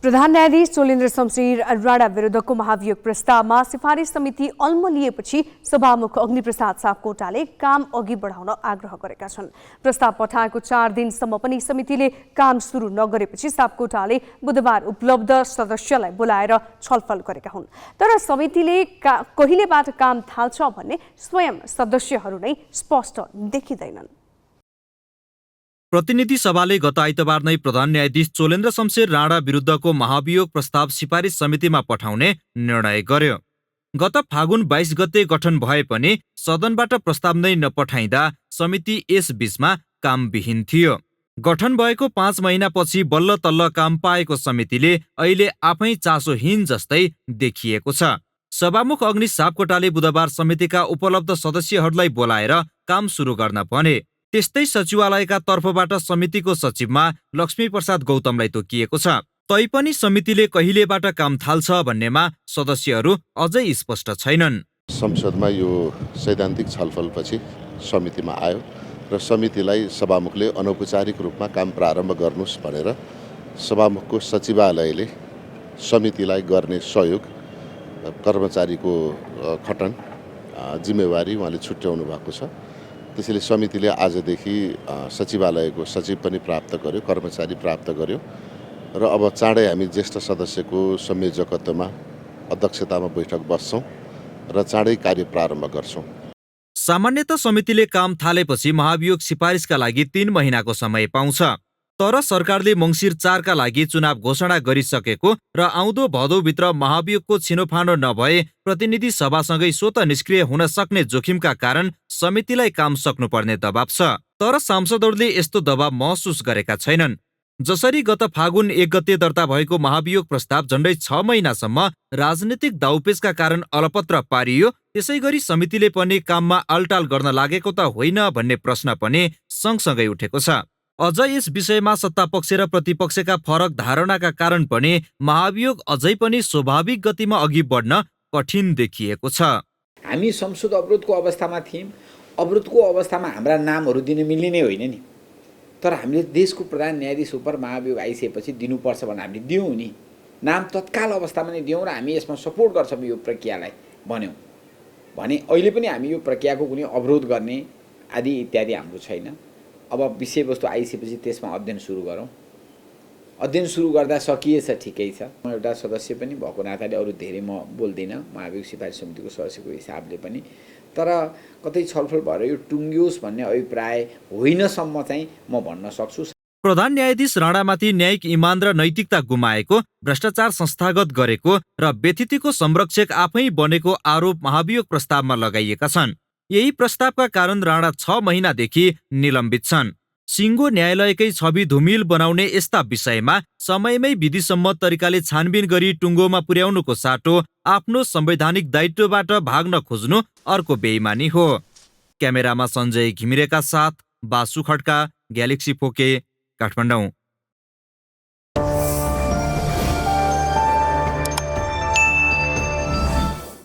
प्रधान न्यायाधीश चोलेन्द्र शमशेर राणा विरुद्धको महाभियोग प्रस्तावमा सिफारिस समिति अल्मलिएपछि सभामुख अग्निप्रसाद सापकोटाले काम अघि बढाउन आग्रह गरेका छन्। प्रस्ताव पठाएको 4 दिनसम्म पनि समितिले काम सुरु नगरेपछि सापकोटाले बुधबार उपलब्ध सदस्यलाई बोलाएर छलफल गरेका हुन्। तर समितिले कहिलेबाट काम थाल्छ भन्ने स्वयं सदस्यहरू नै स्पष्ट देखिँदैनन्। प्रतिनिधि सभाले गत आइतबार नै प्रधान न्यायाधीश चोलेन्द्र शमशेर राणा विरुद्धको महाभियोग प्रस्ताव सिफारिस समितिमा पठाउने निर्णय गर्यो। गत फागुन 22 गते गठन भए पनि सदनबाट प्रस्ताव नै नपठाइँदा समिति यस बीचमा कामविहीन थियो। गठन भएको 5 महिनापछि बल्ल तल्ल काम पाएको समितिले अहिले आफै चासोहीन जस्तै देखिएको छ। सभामुख अग्नि सापकोटाले बुधबार समितिका उपलब्ध सदस्यहरूलाई बोलाएर काम सुरु गर्न भने। त्यस्तै सचिवालयका तर्फबाट समितिको सचिवमा लक्ष्मी प्रसाद गौतमलाई तोकिएको छ। तैपनि समितिले कहिलेबाट काम थाल्छ भन्नेमा सदस्यहरू अझै स्पष्ट छैनन्। संसदमा यो सैद्धान्तिक छलफलपछि समितिमा आयो र समितिलाई सभामुखले अनौपचारिक रूपमा काम प्रारम्भ गर्नुस् भनेर सभामुखको सचिवालयले समितिलाई गर्ने सहयोग, कर्मचारीको खटन जिम्मेवारी उहाँले छुट्याउनु भएको छ। त्यसैले समितिले आजदेखि सचिवालयको सचिव पनि प्राप्त गर्यो, कर्मचारी प्राप्त गर्यो र अब चाँडै हामी ज्येष्ठ सदस्यको संयोजकत्वमा अध्यक्षतामा बैठक बस्छौँ र चाँडै कार्य प्रारम्भ गर्छौँ। सामान्यतः समितिले काम थालेपछि महाभियोग सिफारिसका लागि 3 महिनाको समय पाउँछ। तर सरकारले मङ्सिर 4 का लागि चुनाव घोषणा गरिसकेको र आउँदो भदौभित्र महाभियोगको छिनोफानो नभए प्रतिनिधि सभासँगै स्वतः निष्क्रिय हुन सक्ने जोखिमका कारण समितिलाई काम सक्नुपर्ने दबाव छ। तर सांसदहरूले यस्तो दबाव महसुस गरेका छैनन्। जसरी गत फागुन 1 गते दर्ता भएको महाभियोग प्रस्ताव झण्डै 6 महिनासम्म राजनीतिक दाउपेचका कारण अलपत्र पारियो, त्यसै गरी समितिले पनि काममा अल्टाल गर्न लागेको त होइन भन्ने प्रश्न पनि सँगसँगै उठेको छ। अझ यस विषयमा सत्तापक्ष र प्रतिपक्षका फरक धारणाका कारण पनि महाभियोग अझै पनि स्वाभाविक गतिमा अघि बढ्न कठिन देखिएको छ। हामी संसद अवरोधको अवस्थामा थियौँ। अवरोधको अवस्थामा हाम्रा नामहरू दिन मिल्ने नै होइन नि। तर हामीले देशको प्रधान न्यायाधीश उप महाभियोग आइसकेपछि दिनुपर्छ भनेर हामीले दियौँ नि। नाम तत्काल अवस्थामा नै दियौँ र हामी यसमा सपोर्ट गर्छौँ यो प्रक्रियालाई भन्यौँ भने अहिले पनि हामी यो प्रक्रियाको कुनै अवरोध गर्ने आदि इत्यादि हाम्रो छैन। अब विषयवस्तु आइसकेपछि त्यसमा अध्ययन सुरु गरौँ। अध्ययन सुरु गर्दा सकिएछ, ठिकै छ। म एउटा सदस्य पनि भएको नाताले अरू धेरै म बोल्दिनँ महाभियोग सिफारिस समितिको सदस्यको हिसाबले पनि। तर कतै छलफल भएर यो टुङ्गियोस् भन्ने अभिप्राय होइनसम्म चाहिँ म भन्न सक्छु। प्रधान न्यायाधीश राणामाथि न्यायिक इमान र नैतिकता गुमाएको, भ्रष्टाचार संस्थागत गरेको र व्यतिथिको संरक्षक आफै बनेको आरोप महाभियोग प्रस्तावमा लगाइएका छन्। यही प्रस्तावका कारण राणा 6 महिनादेखि निलम्बित छन्। सिङ्गो न्यायालयकै छवि धुमिल बनाउने यस्ता विषयमा समयमै विधिसम्मत तरिकाले छानबिन गरी टुङ्गोमा पुर्याउनुको साटो आफ्नो संवैधानिक दायित्वबाट भाग्न खोज्नु अर्को बेइमानी हो। क्यामेरामा सञ्जय घिमिरेका साथ बासु खड्का, ग्यालेक्सी फोके, काठमाडौँ।